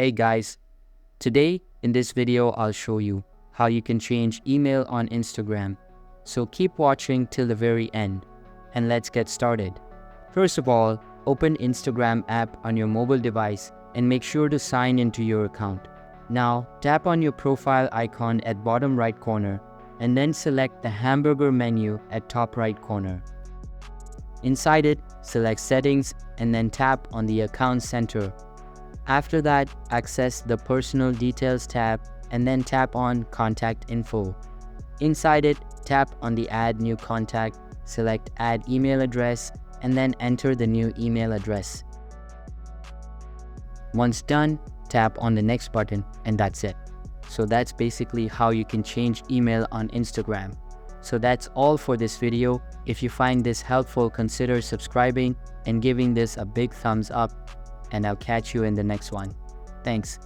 Hey guys, today in this video I'll show you how you can change email on Instagram. So keep watching till the very end and let's get started. First of all, open Instagram app on your mobile device and make sure to sign into your account. Now tap on your profile icon at bottom right corner and then select the hamburger menu at top right corner. Inside it, select settings and then tap on the account center. After that, access the Personal Details tab and then tap on Contact Info. Inside it, tap on the Add New Contact, select Add Email Address, and then enter the new email address. Once done, tap on the Next button and that's it. So that's basically how you can change email on Instagram. So that's all for this video. If you find this helpful, consider subscribing and giving this a big thumbs up. And I'll catch you in the next one. Thanks.